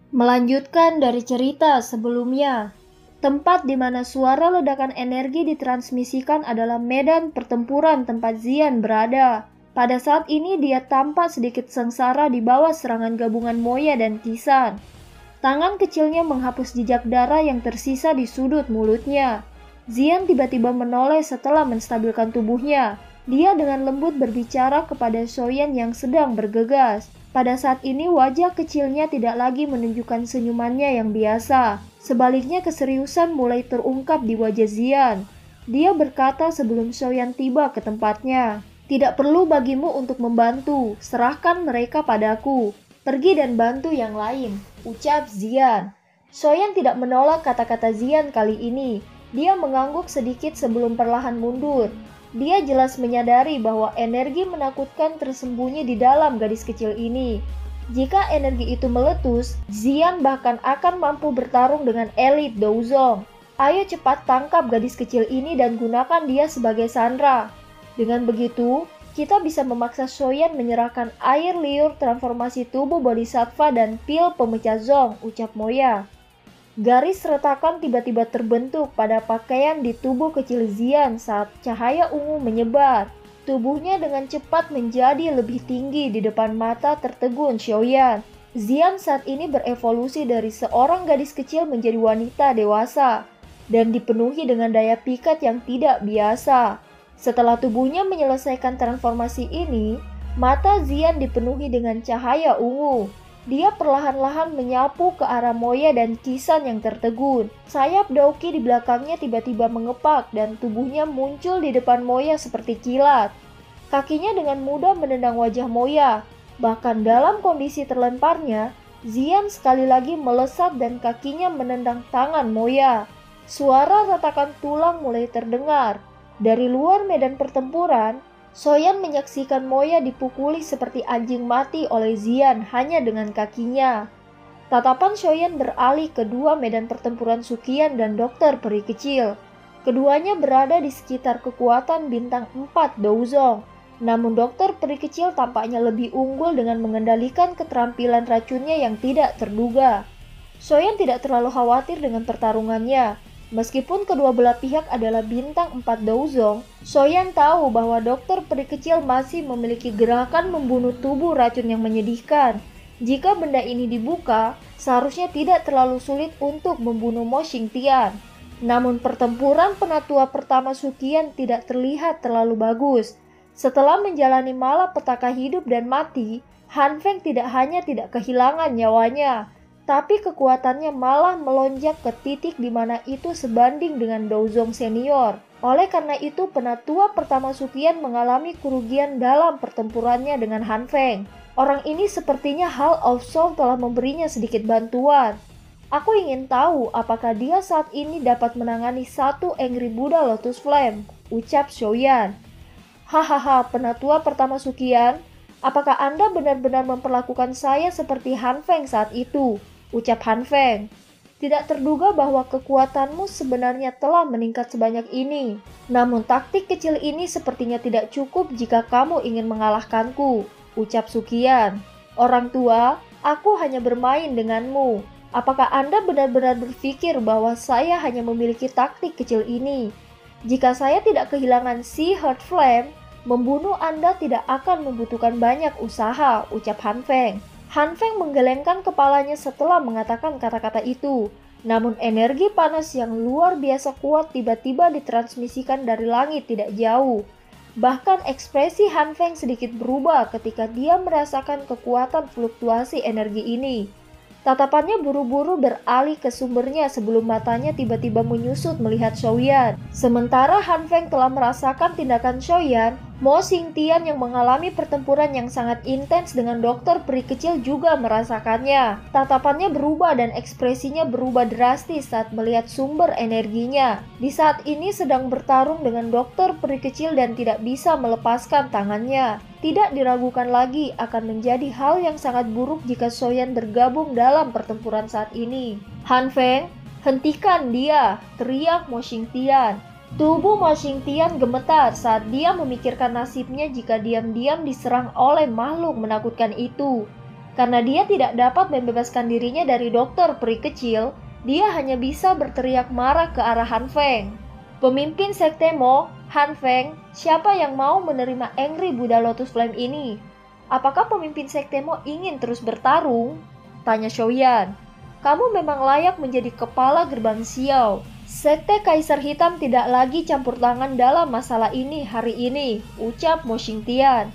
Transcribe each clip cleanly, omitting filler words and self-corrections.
Melanjutkan dari cerita sebelumnya, tempat di mana suara ledakan energi ditransmisikan adalah medan pertempuran tempat Zian berada. Pada saat ini dia tampak sedikit sengsara di bawah serangan gabungan Moya dan Kisan. Tangan kecilnya menghapus jejak darah yang tersisa di sudut mulutnya. Zian tiba-tiba menoleh setelah menstabilkan tubuhnya. Dia dengan lembut berbicara kepada Soyan yang sedang bergegas. Pada saat ini wajah kecilnya tidak lagi menunjukkan senyumannya yang biasa. Sebaliknya keseriusan mulai terungkap di wajah Zian. Dia berkata sebelum Soyan tiba ke tempatnya, "Tidak perlu bagimu untuk membantu, serahkan mereka padaku. Pergi dan bantu yang lain," ucap Zian. Soyan tidak menolak kata-kata Zian kali ini. Dia mengangguk sedikit sebelum perlahan mundur. Dia jelas menyadari bahwa energi menakutkan tersembunyi di dalam gadis kecil ini. Jika energi itu meletus, Zian bahkan akan mampu bertarung dengan elit Douzong. Ayo cepat tangkap gadis kecil ini dan gunakan dia sebagai sandera. Dengan begitu, kita bisa memaksa Soyan menyerahkan air liur transformasi tubuh bodhisattva dan pil pemecah Zong, ucap Moya. Garis retakan tiba-tiba terbentuk pada pakaian di tubuh kecil Zian saat cahaya ungu menyebar. Tubuhnya dengan cepat menjadi lebih tinggi di depan mata tertegun Xiaoyan. Zian saat ini berevolusi dari seorang gadis kecil menjadi wanita dewasa dan dipenuhi dengan daya pikat yang tidak biasa. Setelah tubuhnya menyelesaikan transformasi ini, mata Zian dipenuhi dengan cahaya ungu. Dia perlahan-lahan menyapu ke arah Moya dan Kisan yang tertegun. Sayap Daoki di belakangnya tiba-tiba mengepak dan tubuhnya muncul di depan Moya seperti kilat. Kakinya dengan mudah menendang wajah Moya. Bahkan dalam kondisi terlemparnya, Zian sekali lagi melesat dan kakinya menendang tangan Moya. Suara retakan tulang mulai terdengar. Dari luar medan pertempuran, Soyan menyaksikan Moya dipukuli seperti anjing mati oleh Zian hanya dengan kakinya. Tatapan Soyan beralih ke dua medan pertempuran Sukian dan dokter peri kecil. Keduanya berada di sekitar kekuatan bintang 4 Douzong. Namun dokter peri kecil tampaknya lebih unggul dengan mengendalikan keterampilan racunnya yang tidak terduga. Soyan tidak terlalu khawatir dengan pertarungannya. Meskipun kedua belah pihak adalah bintang 4 Douzong, Soyan tahu bahwa dokter peri kecil masih memiliki gerakan membunuh tubuh racun yang menyedihkan. Jika benda ini dibuka, seharusnya tidak terlalu sulit untuk membunuh Mo Xingtian. Namun pertempuran penatua pertama Sukian tidak terlihat terlalu bagus. Setelah menjalani malapetaka hidup dan mati, Han Feng tidak hanya tidak kehilangan nyawanya, tapi kekuatannya malah melonjak ke titik di mana itu sebanding dengan Douzong senior. Oleh karena itu, penatua pertama Sukian mengalami kerugian dalam pertempurannya dengan Han Feng. Orang ini sepertinya Hall of Soul telah memberinya sedikit bantuan. Aku ingin tahu apakah dia saat ini dapat menangani satu Angry Buddha Lotus Flame, ucap Xiaoyan. Hahaha, penatua pertama Sukian, apakah Anda benar-benar memperlakukan saya seperti Han Feng saat itu? Ucap Han Feng. Tidak terduga bahwa kekuatanmu sebenarnya telah meningkat sebanyak ini. Namun taktik kecil ini sepertinya tidak cukup jika kamu ingin mengalahkanku, ucap Sukian. Orang tua, aku hanya bermain denganmu. Apakah Anda benar-benar berpikir bahwa saya hanya memiliki taktik kecil ini? Jika saya tidak kehilangan Si Heart Flame, membunuh Anda tidak akan membutuhkan banyak usaha, ucap Han Feng. Han Feng menggelengkan kepalanya setelah mengatakan kata-kata itu. Namun energi panas yang luar biasa kuat tiba-tiba ditransmisikan dari langit tidak jauh. Bahkan ekspresi Han Feng sedikit berubah ketika dia merasakan kekuatan fluktuasi energi ini. Tatapannya buru-buru beralih ke sumbernya sebelum matanya tiba-tiba menyusut melihat Xiaoyan. Sementara Han Feng telah merasakan tindakan Xiaoyan, Mo Xingtian yang mengalami pertempuran yang sangat intens dengan dokter peri kecil juga merasakannya. Tatapannya berubah dan ekspresinya berubah drastis saat melihat sumber energinya. Di saat ini sedang bertarung dengan dokter peri kecil dan tidak bisa melepaskan tangannya. Tidak diragukan lagi akan menjadi hal yang sangat buruk jika Soyan bergabung dalam pertempuran saat ini. Han Feng, hentikan dia, teriak Mo Xingtian. Tubuh Mo Xingtian gemetar saat dia memikirkan nasibnya jika diam-diam diserang oleh makhluk menakutkan itu. Karena dia tidak dapat membebaskan dirinya dari dokter peri kecil, dia hanya bisa berteriak marah ke arah Han Feng. Pemimpin sekte Mo, Han Feng, siapa yang mau menerima Angry Buddha Lotus Flame ini? Apakah pemimpin sekte Mo ingin terus bertarung? Tanya Xiaoyan. Kamu memang layak menjadi kepala gerbang Xiao. Sekte Kaisar Hitam tidak lagi campur tangan dalam masalah ini hari ini, ucap Mo Xingtian.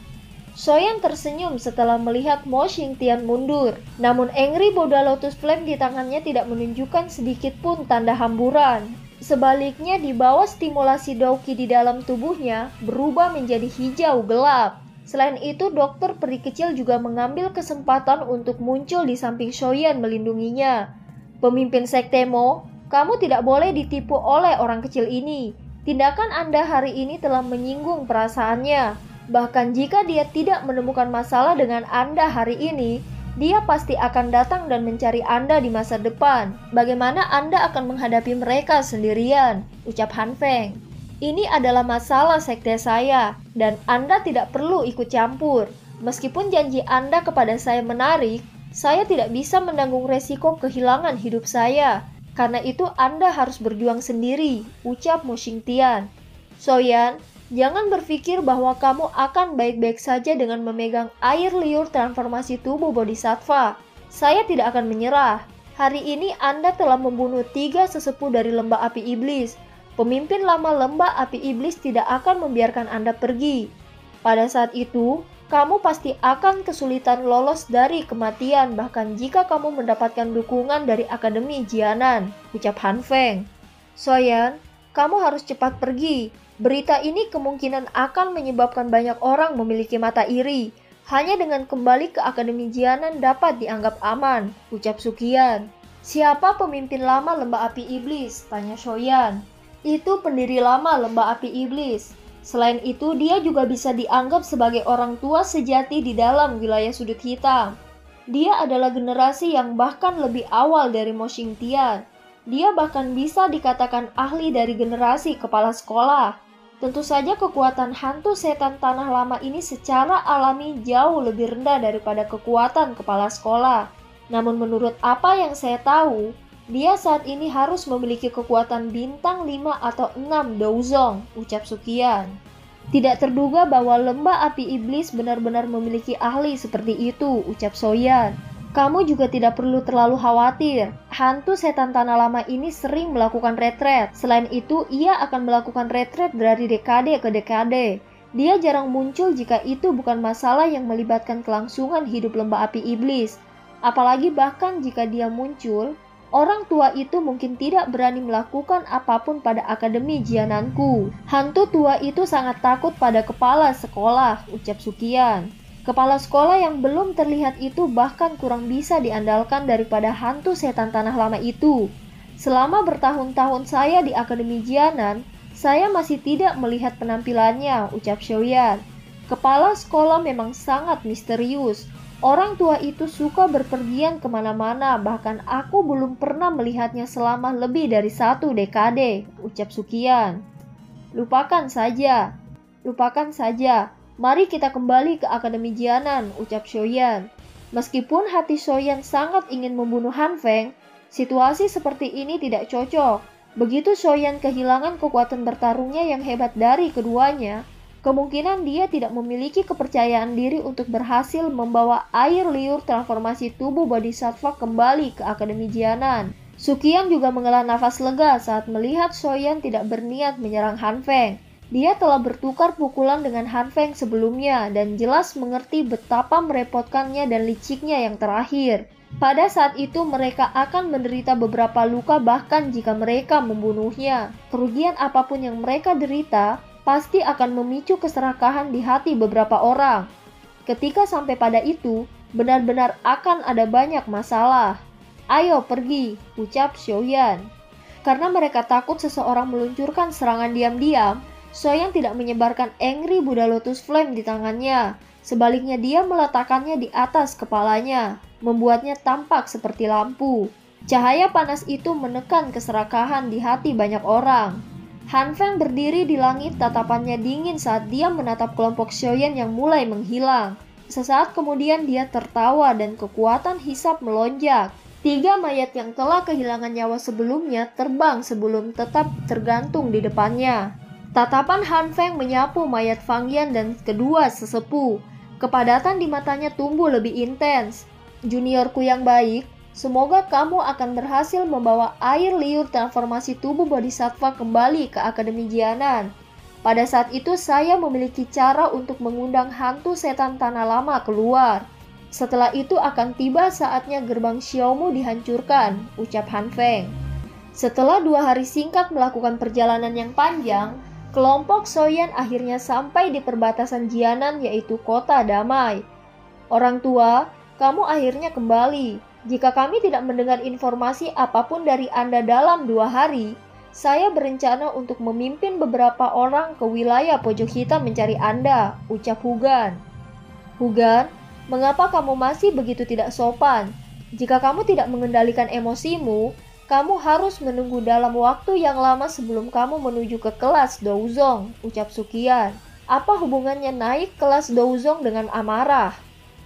Xiaoyan tersenyum setelah melihat Mo Xingtian mundur. Namun Angry Buddha Lotus Flame di tangannya tidak menunjukkan sedikit pun tanda hamburan. Sebaliknya, di bawah stimulasi Douqi di dalam tubuhnya berubah menjadi hijau gelap. Selain itu, dokter peri kecil juga mengambil kesempatan untuk muncul di samping Xiaoyan melindunginya. Pemimpin sekte Mo, kamu tidak boleh ditipu oleh orang kecil ini. Tindakan Anda hari ini telah menyinggung perasaannya. Bahkan jika dia tidak menemukan masalah dengan Anda hari ini, dia pasti akan datang dan mencari Anda di masa depan. Bagaimana Anda akan menghadapi mereka sendirian? Ucap Han Feng. Ini adalah masalah sekte saya, dan Anda tidak perlu ikut campur. Meskipun janji Anda kepada saya menarik, saya tidak bisa menanggung resiko kehilangan hidup saya. Karena itu Anda harus berjuang sendiri, ucap Mo Xingtian. Xiaoyan, jangan berpikir bahwa kamu akan baik-baik saja dengan memegang air liur transformasi tubuh Bodhisattva. Saya tidak akan menyerah. Hari ini Anda telah membunuh 3 sesepuh dari lembah api iblis. Pemimpin lama lembah api iblis tidak akan membiarkan Anda pergi. Pada saat itu, kamu pasti akan kesulitan lolos dari kematian bahkan jika kamu mendapatkan dukungan dari Akademi Jianan, ucap Han Feng. Xiaoyan, kamu harus cepat pergi. Berita ini kemungkinan akan menyebabkan banyak orang memiliki mata iri. Hanya dengan kembali ke Akademi Jianan dapat dianggap aman, ucap Suqian. Siapa pemimpin lama lembah api iblis? Tanya Xiaoyan. Itu pendiri lama lembah api iblis. Selain itu, dia juga bisa dianggap sebagai orang tua sejati di dalam wilayah sudut hitam. Dia adalah generasi yang bahkan lebih awal dari Mo Xingtian. Dia bahkan bisa dikatakan ahli dari generasi kepala sekolah. Tentu saja kekuatan hantu setan tanah lama ini secara alami jauh lebih rendah daripada kekuatan kepala sekolah. Namun menurut apa yang saya tahu, dia saat ini harus memiliki kekuatan bintang 5 atau 6 Douzong, ucap Suqian. Tidak terduga bahwa lembah api iblis benar-benar memiliki ahli seperti itu, ucap Xiaoyan. Kamu juga tidak perlu terlalu khawatir. Hantu setan tanah lama ini sering melakukan retret. Selain itu, ia akan melakukan retret dari dekade ke dekade. Dia jarang muncul jika itu bukan masalah yang melibatkan kelangsungan hidup lembah api iblis. Apalagi bahkan jika dia muncul, orang tua itu mungkin tidak berani melakukan apapun pada Akademi Jiananku. Hantu tua itu sangat takut pada kepala sekolah, ucap Suqian. Kepala sekolah yang belum terlihat itu bahkan kurang bisa diandalkan daripada hantu setan tanah lama itu. Selama bertahun-tahun saya di Akademi Jianan, saya masih tidak melihat penampilannya, ucap Xiaoyan. Kepala sekolah memang sangat misterius. Orang tua itu suka berpergian kemana-mana, bahkan aku belum pernah melihatnya selama lebih dari 1 dekade, ucap Suqian. Lupakan saja. Mari kita kembali ke Akademi Jianan, ucap Xiaoyan. Meskipun hati Xiaoyan sangat ingin membunuh Han Feng, situasi seperti ini tidak cocok. Begitu Xiaoyan kehilangan kekuatan bertarungnya yang hebat dari keduanya, kemungkinan dia tidak memiliki kepercayaan diri untuk berhasil membawa air liur transformasi tubuh Bodhisattva kembali ke Akademi Jianan. Suqian juga menghela nafas lega saat melihat Xiaoyan tidak berniat menyerang Han Feng. Dia telah bertukar pukulan dengan Han Feng sebelumnya dan jelas mengerti betapa merepotkannya dan liciknya yang terakhir. Pada saat itu mereka akan menderita beberapa luka bahkan jika mereka membunuhnya. Kerugian apapun yang mereka derita pasti akan memicu keserakahan di hati beberapa orang. Ketika sampai pada itu, benar-benar akan ada banyak masalah. Ayo pergi, ucap Xiaoyan. Karena mereka takut seseorang meluncurkan serangan diam-diam, Xiaoyan tidak menyebarkan Angry Buddha Lotus Flame di tangannya. Sebaliknya dia meletakkannya di atas kepalanya, membuatnya tampak seperti lampu. Cahaya panas itu menekan keserakahan di hati banyak orang. Han Feng berdiri di langit, tatapannya dingin saat dia menatap kelompok Xiaoyan yang mulai menghilang. Sesaat kemudian dia tertawa dan kekuatan hisap melonjak. 3 mayat yang telah kehilangan nyawa sebelumnya terbang sebelum tetap tergantung di depannya. Tatapan Han Feng menyapu mayat Fang Yan dan kedua sesepuh. Kepadatan di matanya tumbuh lebih intens. Juniorku yang baik, semoga kamu akan berhasil membawa air liur transformasi tubuh Bodhisattva kembali ke Akademi Jianan. Pada saat itu saya memiliki cara untuk mengundang hantu setan tanah lama keluar. Setelah itu akan tiba saatnya gerbang Xiaomu dihancurkan, ucap Han Feng. Setelah 2 hari singkat melakukan perjalanan yang panjang, kelompok Soyan akhirnya sampai di perbatasan Jianan yaitu kota damai. Orang tua, kamu akhirnya kembali. Jika kami tidak mendengar informasi apapun dari Anda dalam 2 hari, saya berencana untuk memimpin beberapa orang ke wilayah pojok hitam mencari Anda, ucap Hugan. Hugan, mengapa kamu masih begitu tidak sopan? Jika kamu tidak mengendalikan emosimu, kamu harus menunggu dalam waktu yang lama sebelum kamu menuju ke kelas Douzong, ucap Sukian. Apa hubungannya naik kelas Douzong dengan amarah?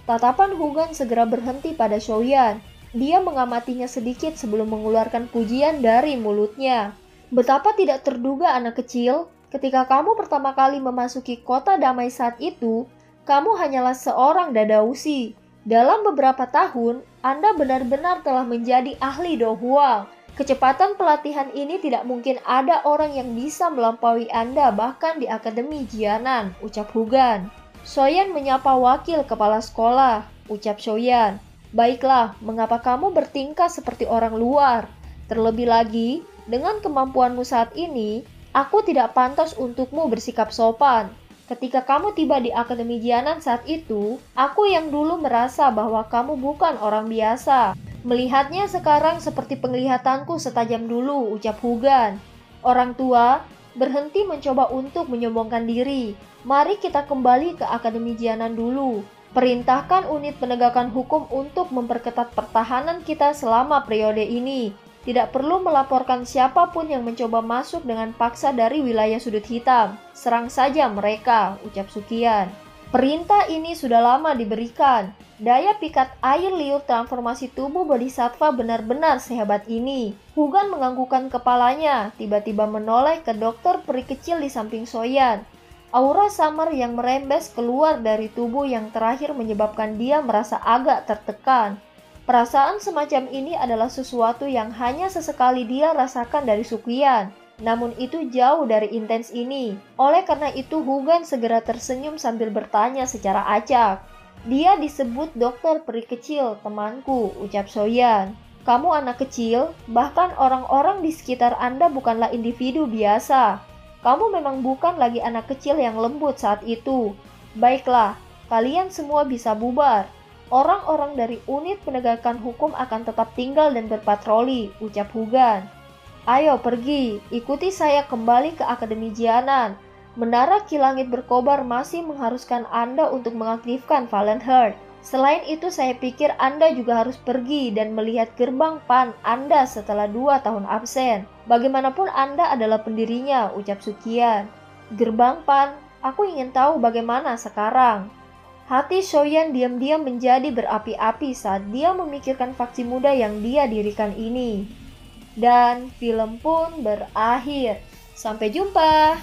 Tatapan Hugan segera berhenti pada Shoyan. Dia mengamatinya sedikit sebelum mengeluarkan pujian dari mulutnya. Betapa tidak terduga anak kecil, ketika kamu pertama kali memasuki kota damai saat itu, kamu hanyalah seorang dadausi. Dalam beberapa tahun, Anda benar-benar telah menjadi ahli dohuang. Kecepatan pelatihan ini tidak mungkin ada orang yang bisa melampaui Anda bahkan di Akademi Jianan, ucap Hugan. Soyan menyapa wakil kepala sekolah, ucap Soyan. Baiklah, mengapa kamu bertingkah seperti orang luar? Terlebih lagi, dengan kemampuanmu saat ini, aku tidak pantas untukmu bersikap sopan. Ketika kamu tiba di Akademi Jianan saat itu, aku yang dulu merasa bahwa kamu bukan orang biasa. Melihatnya sekarang seperti penglihatanku setajam dulu, ucap Hugan. Orang tua, berhenti mencoba untuk menyombongkan diri. Mari kita kembali ke Akademi Jianan dulu. Perintahkan unit penegakan hukum untuk memperketat pertahanan kita selama periode ini. Tidak perlu melaporkan siapapun yang mencoba masuk dengan paksa dari wilayah sudut hitam. Serang saja mereka, ucap Sukian. Perintah ini sudah lama diberikan. Daya pikat air liur transformasi tubuh Bodhisattva benar-benar sehebat ini. Hugan menganggukkan kepalanya, tiba-tiba menoleh ke dokter peri kecil di samping Soyan. Aura samar yang merembes keluar dari tubuh yang terakhir menyebabkan dia merasa agak tertekan. Perasaan semacam ini adalah sesuatu yang hanya sesekali dia rasakan dari Sukian. Namun itu jauh dari intens ini. Oleh karena itu Hugan segera tersenyum sambil bertanya secara acak. Dia disebut dokter peri kecil, temanku, ucap Soyan. Kamu anak kecil, bahkan orang-orang di sekitar Anda bukanlah individu biasa. Kamu memang bukan lagi anak kecil yang lembut saat itu. Baiklah, kalian semua bisa bubar. Orang-orang dari unit penegakan hukum akan tetap tinggal dan berpatroli, ucap Hugan. Ayo pergi, ikuti saya kembali ke Akademi Jianan. Menara Kilangit berkobar masih mengharuskan Anda untuk mengaktifkan Valen Heart. Selain itu saya pikir Anda juga harus pergi dan melihat gerbang PAN Anda setelah 2 tahun absen. Bagaimanapun Anda adalah pendirinya, ucap Sukian. Gerbang PAN, aku ingin tahu bagaimana sekarang. Hati Soyan diam-diam menjadi berapi-api saat dia memikirkan faksi muda yang dia dirikan ini. Dan film pun berakhir. Sampai jumpa!